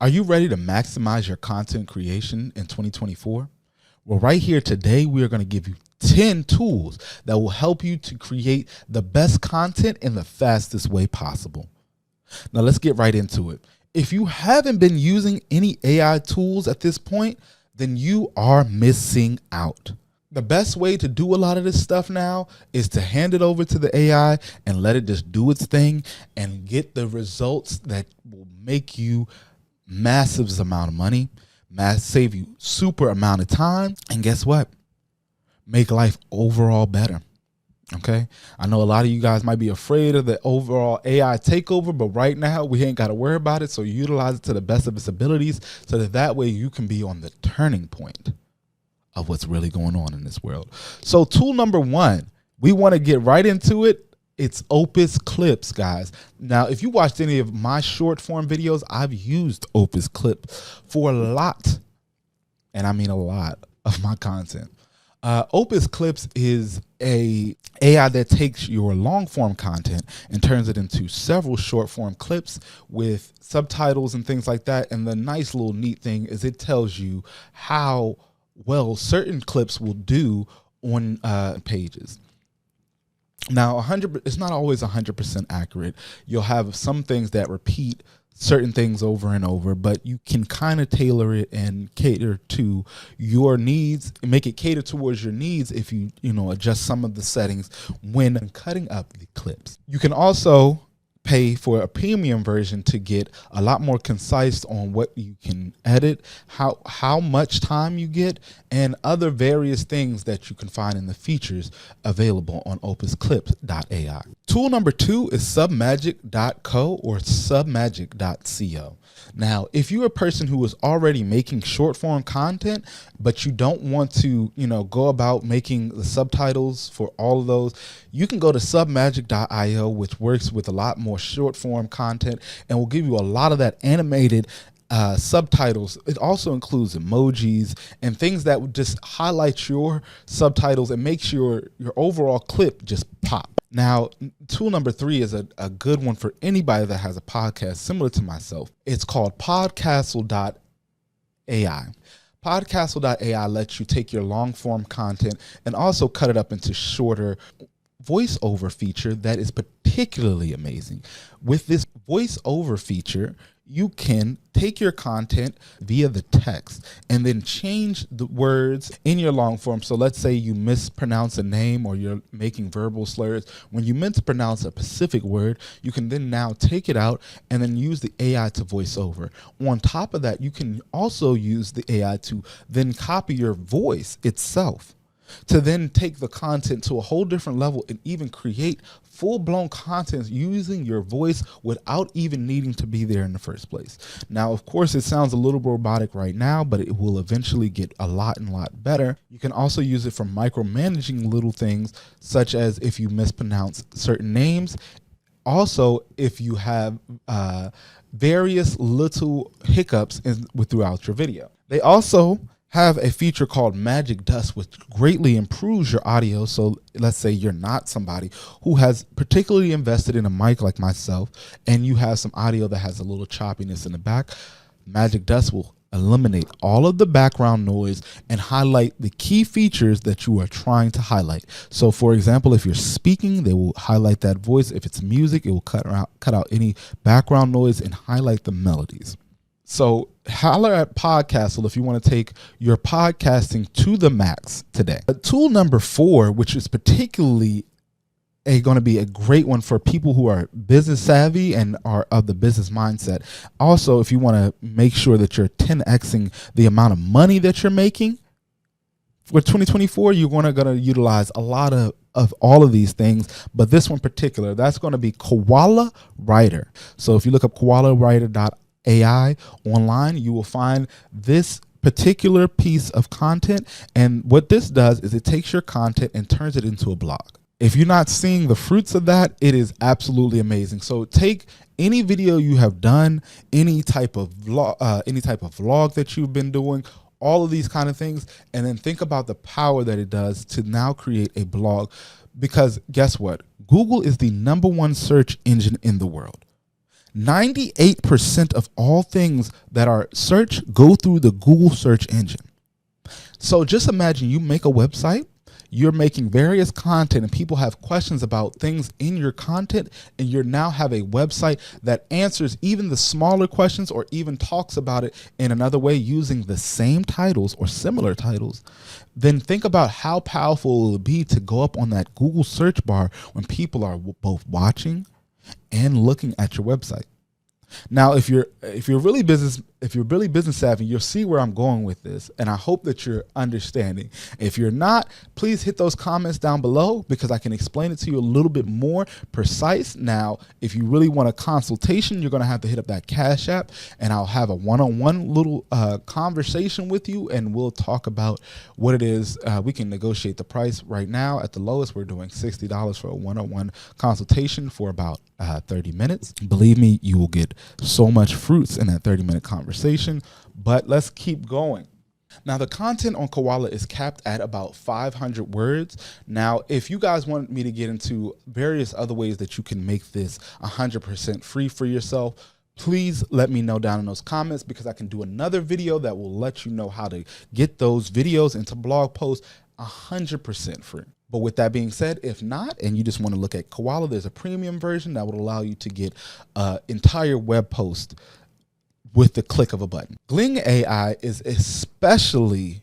Are you ready to maximize your content creation in 2024? Well, right here today, we are going to give you 10 tools that will help you to create the best content in the fastest way possible. Now, let's get right into it. If you haven't been using any AI tools at this point, then you are missing out. The best way to do a lot of this stuff now is to hand it over to the AI and let it just do its thing and get the results that will make you massive amount of money, save you super amount of time, and guess what? Make life overall better. Okay, I know a lot of you guys might be afraid of the overall AI takeover, but right now we ain't got to worry about it. So utilize it to the best of its abilities so that way you can be on the turning point of what's really going on in this world. So tool number one, we want to get right into it. It's Opus Clips, guys. Now, if you watched any of my short form videos, I've used Opus Clips for a lot, and I mean a lot, of my content. Opus Clips is a AI that takes your long form content and turns it into several short form clips with subtitles and things like that. And the nice little neat thing is it tells you how well certain clips will do on pages. Now, it's not always 100% accurate. You'll have some things that repeat certain things over and over, but you can kind of tailor it and cater to your needs, make it cater towards your needs if you adjust some of the settings when cutting up the clips. You can also pay for a premium version to get a lot more concise on what you can edit, how much time you get, and other various things that you can find in the features available on opusclips.ai. Tool number two is submagic.co or submagic.co. Now, if you're a person who is already making short form content, but you don't want to, go about making the subtitles for all of those, you can go to submagic.io, which works with a lot more short form content and will give you a lot of that animated subtitles. It also includes emojis and things that would just highlight your subtitles and makes your overall clip just pop. Now, tool number three is a good one for anybody that has a podcast similar to myself. It's called Podcastle.ai. Podcastle.ai lets you take your long form content and also cut it up into shorter voiceover feature that is particularly amazing. With this voiceover feature, you can take your content via the text and then change the words in your long form. So let's say you mispronounce a name or you're making verbal slurs. When you mispronounce a specific word, you can then now take it out and then use the AI to voice over. On top of that, you can also use the AI to then copy your voice itself, to then take the content to a whole different level and even create full-blown content using your voice without even needing to be there in the first place. Now, of course, it sounds a little robotic right now, but it will eventually get a lot better. You can also use it for micromanaging little things, such as if you mispronounce certain names. Also, if you have various little hiccups throughout your video. They also have a feature called Magic Dust, which greatly improves your audio. So let's say you're not somebody who has particularly invested in a mic like myself, and you have some audio that has a little choppiness in the back. Magic Dust will eliminate all of the background noise and highlight the key features that you are trying to highlight. So for example, if you're speaking, they will highlight that voice. If it's music, it will cut out any background noise and highlight the melodies. So holler at Podcastle if you want to take your podcasting to the max today. Tool number four, which is particularly going to be a great one for people who are business savvy and are of the business mindset. Also, if you want to make sure that you're 10xing the amount of money that you're making for 2024, you're going to utilize a lot of all of these things, but this one particular, that's going to be Koala Writer. So if you look up koalawriter.ai online, you will find this particular piece of content. And what this does is it takes your content and turns it into a blog. If you're not seeing the fruits of that, it is absolutely amazing. So take any video you have done, any type of vlog that you've been doing, all of these kind of things, and then think about the power that it does to now create a blog. Because guess what? Google is the #1 search engine in the world. 98% of all things that are searched go through the Google search engine. So just imagine you make a website, you're making various content, and people have questions about things in your content, and you now have a website that answers even the smaller questions or even talks about it in another way using the same titles or similar titles. Then think about how powerful it will be to go up on that Google search bar when people are both watching and looking at your website. Now, if you're really business savvy, you'll see where I'm going with this, and I hope that you're understanding. If you're not, please hit those comments down below because I can explain it to you a little bit more precise. Now, if you really want a consultation, you're going to have to hit up that Cashapp, and I'll have a one-on-one little conversation with you, and we'll talk about what it is. We can negotiate the price. Right now, at the lowest, we're doing $60 for a one-on-one consultation for about 30 minutes. Believe me, you will get so much fruits in that 30-minute conversation, but let's keep going. Now, the content on Koala is capped at about 500 words. Now, if you guys want me to get into various other ways that you can make this 100% free for yourself, please let me know down in those comments because I can do another video that will let you know how to get those videos into blog posts 100% free. But with that being said, if not, and you just want to look at Koala, there's a premium version that would allow you to get an entire web post with the click of a button. Gling AI is especially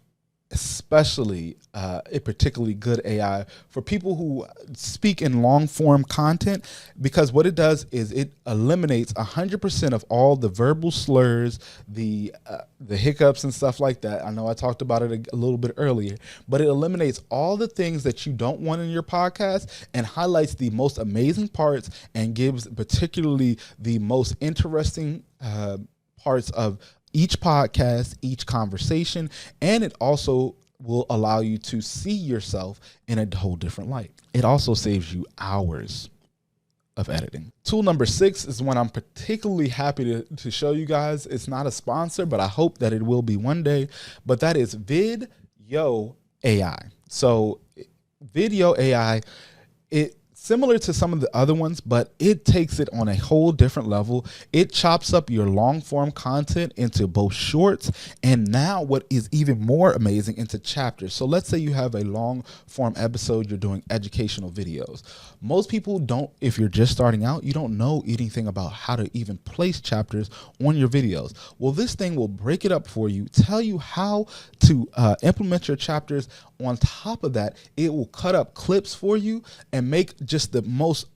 a particularly good AI for people who speak in long form content, because what it does is it eliminates 100% of all the verbal slurs, the hiccups and stuff like that. I know I talked about it a little bit earlier, but it eliminates all the things that you don't want in your podcast and highlights the most amazing parts and gives particularly the most interesting parts of each podcast, each conversation, and it also will allow you to see yourself in a whole different light. It also saves you hours of editing. Tool number 6 is one I'm particularly happy to show you guys. It's not a sponsor, but I hope that it will be one day, but that is Video AI. So Video AI, it similar to some of the other ones, but it takes it on a whole different level. It chops up your long form content into both shorts and now what is even more amazing, into chapters. So let's say you have a long form episode, you're doing educational videos. Most people don't, if you're just starting out, you don't know anything about how to even place chapters on your videos. Well, this thing will break it up for you, tell you how to implement your chapters. On top of that, it will cut up clips for you and make just the most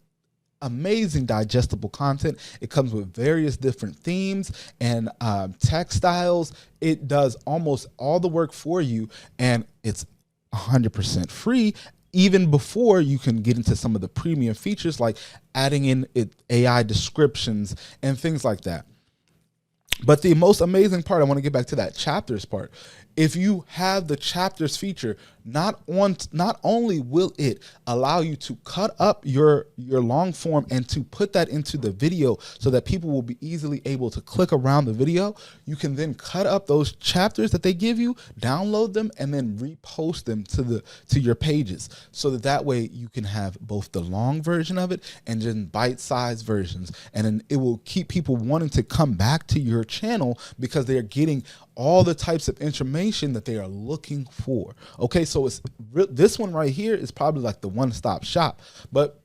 amazing digestible content. It comes with various different themes and textiles. It does almost all the work for you, and it's 100% free. Even before you can get into some of the premium features like adding in AI descriptions and things like that. But the most amazing part, I want to get back to that chapters part. If you have the chapters feature, not only will it allow you to cut up your long form and to put that into the video so that people will be easily able to click around the video, you can then cut up those chapters that they give you, download them, and then repost them to your pages, so that way you can have both the long version of it and then bite-sized versions, and then it will keep people wanting to come back to your channel because they're getting all the types of information that they are looking for. Okay, so this one right here is probably like the one-stop shop, but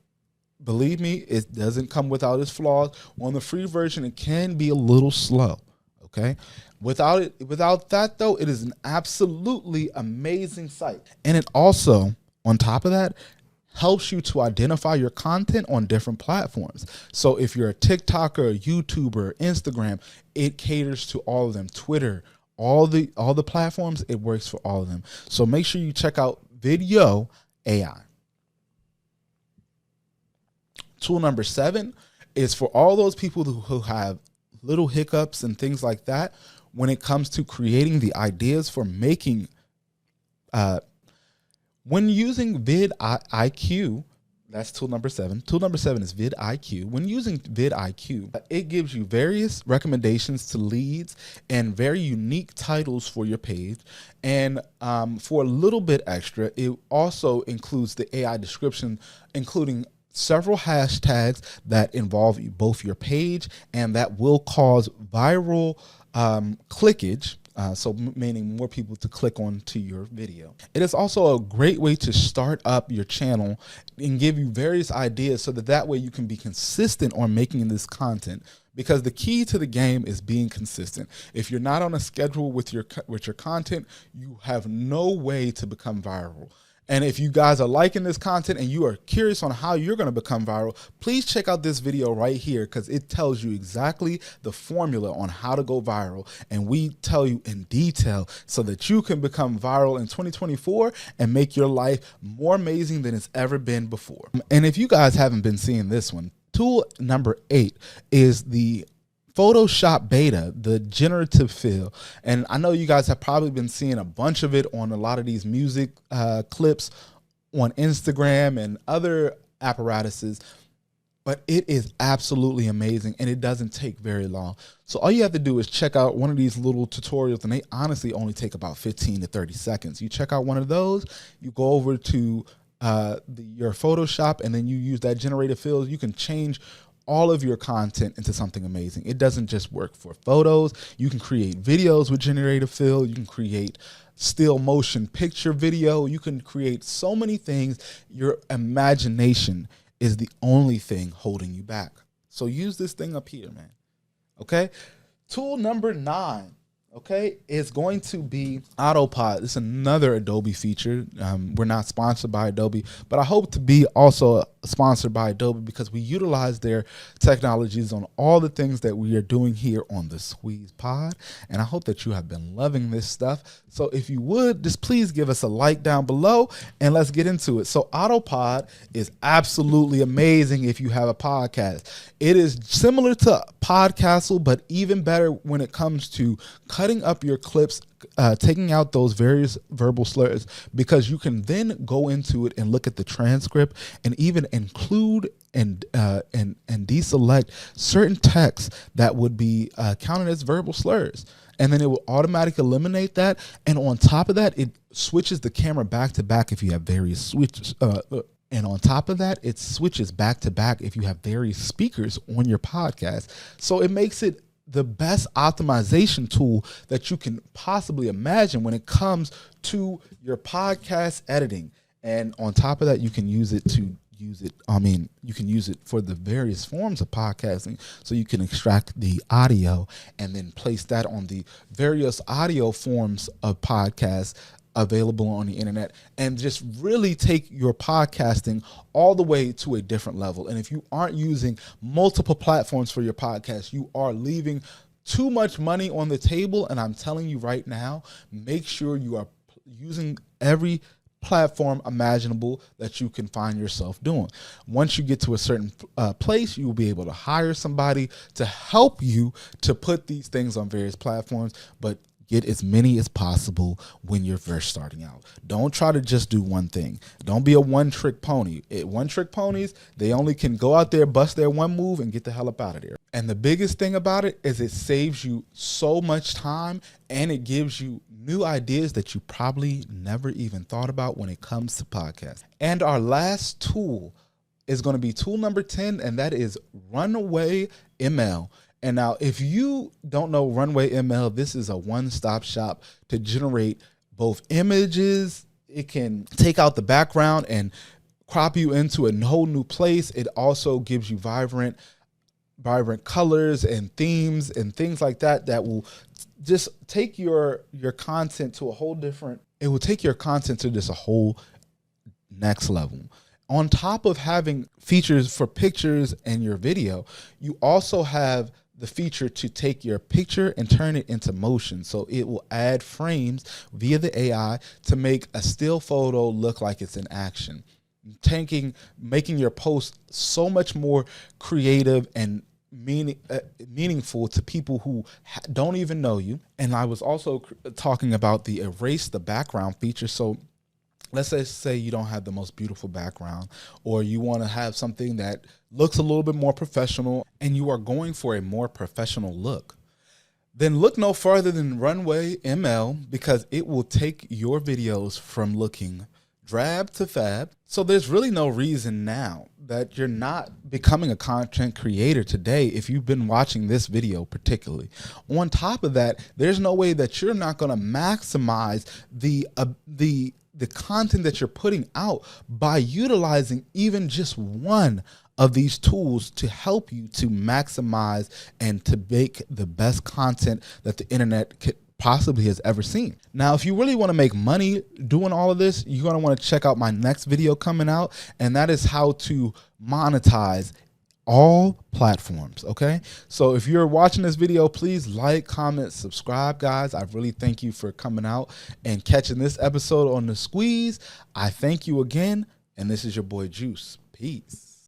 believe me, it doesn't come without its flaws. On the free version, it can be a little slow. Okay, without that though, it is an absolutely amazing site, and it also, on top of that, helps you to identify your content on different platforms. So if you're a TikToker, a YouTuber, Instagram, it caters to all of them. Twitter, all the platforms, it works for all of them. So make sure you check out Video AI. Tool number 7 is for all those people who have little hiccups and things like that when it comes to creating the ideas for making when using vidIQ. That's tool number 7. Tool number 7 is vidIQ. When using vidIQ, it gives you various recommendations to leads and very unique titles for your page. And for a little bit extra, it also includes the AI description, including several hashtags that involve both your page and that will cause viral clickage. So meaning more people to click on to your video. It is also a great way to start up your channel and give you various ideas so that way you can be consistent on making this content. Because the key to the game is being consistent. If you're not on a schedule with your content, you have no way to become viral. And if you guys are liking this content and you are curious on how you're going to become viral, please check out this video right here because it tells you exactly the formula on how to go viral. And we tell you in detail so that you can become viral in 2024 and make your life more amazing than it's ever been before. And if you guys haven't been seeing this one, tool number 8 is the Photoshop beta, the generative fill. And I know you guys have probably been seeing a bunch of it on a lot of these music clips on Instagram and other apparatuses, but it is absolutely amazing and it doesn't take very long. So all you have to do is check out one of these little tutorials, and they honestly only take about 15 to 30 seconds. You check out one of those, you go over to your Photoshop, and then you use that generated fills. You can change all of your content into something amazing. It doesn't just work for photos. You can create videos with generated fill. You can create still motion picture video. You can create so many things. Your imagination is the only thing holding you back. So use this thing up here, man. Okay. Tool number 9. Okay, it's going to be AutoPod. It's another Adobe feature. We're not sponsored by Adobe, but I hope to be also sponsored by Adobe because we utilize their technologies on all the things that we are doing here on the Squeeze Pod. And I hope that you have been loving this stuff. So if you would, just please give us a like down below and let's get into it. So AutoPod is absolutely amazing if you have a podcast. It is similar to Podcastle, but even better when it comes to cutting up your clips, taking out those various verbal slurs, because you can then go into it and look at the transcript and even include and deselect certain texts that would be counted as verbal slurs. And then it will automatically eliminate that. And on top of that, it switches the camera back to back if you have various switches. And on top of that, it switches back to back if you have various speakers on your podcast. So it makes it the best optimization tool that you can possibly imagine when it comes to your podcast editing. And on top of that, you can use it you can use it for the various forms of podcasting. So you can extract the audio and then place that on the various audio forms of podcasts available on the internet, and just really take your podcasting all the way to a different level. And if you aren't using multiple platforms for your podcast, you are leaving too much money on the table. And I'm telling you right now, make sure you are using every platform imaginable that you can find yourself doing. Once you get to a certain place, you will be able to hire somebody to help you to put these things on various platforms, but get as many as possible when you're first starting out. Don't try to just do one thing. Don't be a one-trick pony. One-trick ponies, they only can go out there, bust their one move, and get the hell up out of there. And the biggest thing about it is it saves you so much time, and it gives you new ideas that you probably never even thought about when it comes to podcasts. And our last tool is going to be tool number 10, and that is Runway ML. And now, if you don't know Runway ML, this is a one-stop shop to generate both images. It can take out the background and crop you into a whole new place. It also gives you vibrant colors and themes and things like that that will just take your content to a whole different, it will take your content to just a whole next level. On top of having features for pictures and your video, you also have the feature to take your picture and turn it into motion. So it will add frames via the AI to make a still photo look like it's in action, making your post so much more creative and meaningful to people who don't even know you. And I was also talking about the erase the background feature. So let's say you don't have the most beautiful background, or you want to have something that looks a little bit more professional and you are going for a more professional look. Then look no further than Runway ML, because it will take your videos from looking drab to fab. So there's really no reason now that you're not becoming a content creator today if you've been watching this video particularly. On top of that, there's no way that you're not going to maximize the content that you're putting out by utilizing even just one of these tools to help you to maximize and to make the best content that the internet possibly has ever seen. Now, if you really want to make money doing all of this, you're going to want to check out my next video coming out, and that is how to monetize all platforms. Okay, so if you're watching this video, please like, comment, subscribe, guys. I really thank you for coming out and catching this episode on The Squeeze. I thank you again, and this is your boy Juice. Peace.